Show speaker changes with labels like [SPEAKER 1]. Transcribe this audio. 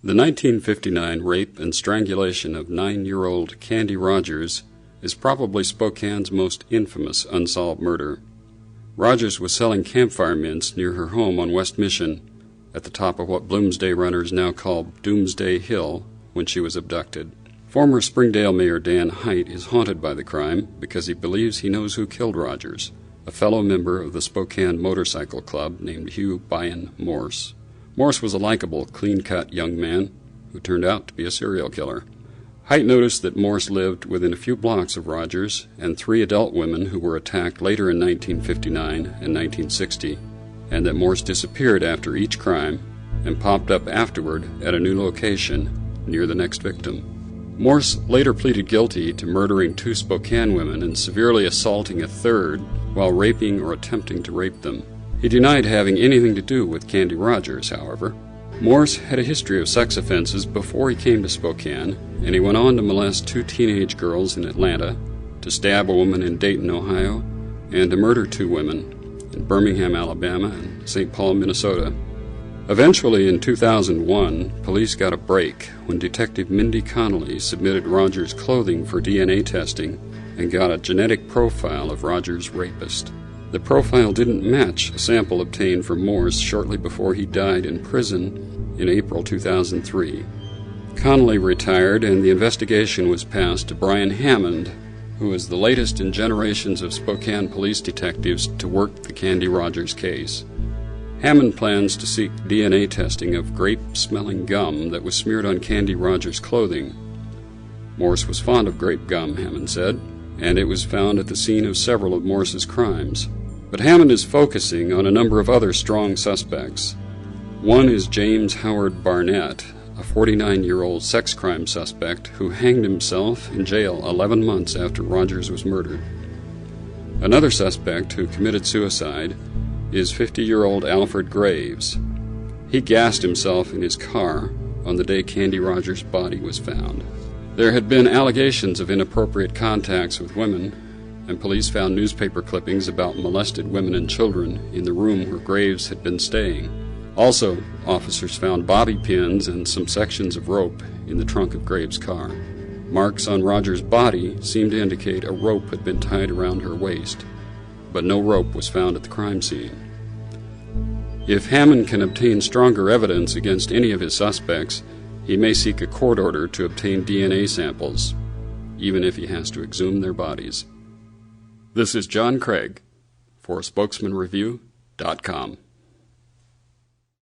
[SPEAKER 1] The 1959 rape and strangulation of 9-year-old Candy Rogers is probably Spokane's most infamous unsolved murder. Rogers was selling campfire mints near her home on West Mission, at the top of what Bloomsday runners now call Doomsday Hill, when she was abducted. Former Springdale Mayor Dan Hite is haunted by the crime because he believes he knows who killed Rogers, a fellow member of the Spokane Motorcycle Club named Hugh Byron Morse. Morse was a likable, clean-cut young man who turned out to be a serial killer. Hite noticed that Morse lived within a few blocks of Rogers and 3 adult women who were attacked later in 1959 and 1960, and that Morse disappeared after each crime and popped up afterward at a new location near the next victim. Morse later pleaded guilty to murdering 2 Spokane women and severely assaulting a third while raping or attempting to rape them. He denied having anything to do with Candy Rogers, however. Morse had a history of sex offenses before he came to Spokane, and he went on to molest 2 teenage girls in Atlanta, to stab a woman in Dayton, Ohio, and to murder 2 women in Birmingham, Alabama, and St. Paul, Minnesota. Eventually, in 2001, police got a break when Detective Mindy Connolly submitted Rogers' clothing for DNA testing and got a genetic profile of Rogers' rapist. The profile didn't match a sample obtained from Morse shortly before he died in prison in April 2003. Connolly retired, and the investigation was passed to Brian Hammond, who is the latest in generations of Spokane police detectives to work the Candy Rogers case. Hammond plans to seek DNA testing of grape-smelling gum that was smeared on Candy Rogers' clothing. Morse was fond of grape gum, Hammond said, and it was found at the scene of several of Morse's crimes. But Hammond is focusing on a number of other strong suspects. One is James Howard Barnett, a 49-year-old sex crime suspect who hanged himself in jail 11 months after Rogers was murdered. Another suspect who committed suicide is 50-year-old Alfred Graves. He gassed himself in his car on the day Candy Rogers' body was found. There had been allegations of inappropriate contacts with women, and police found newspaper clippings about molested women and children in the room where Graves had been staying. Also, officers found bobby pins and some sections of rope in the trunk of Graves' car. Marks on Rogers' body seemed to indicate a rope had been tied around her waist, but no rope was found at the crime scene. If Hammond can obtain stronger evidence against any of his suspects, he may seek a court order to obtain DNA samples, even if he has to exhume their bodies. This is John Craig for Spokesman-Review.com.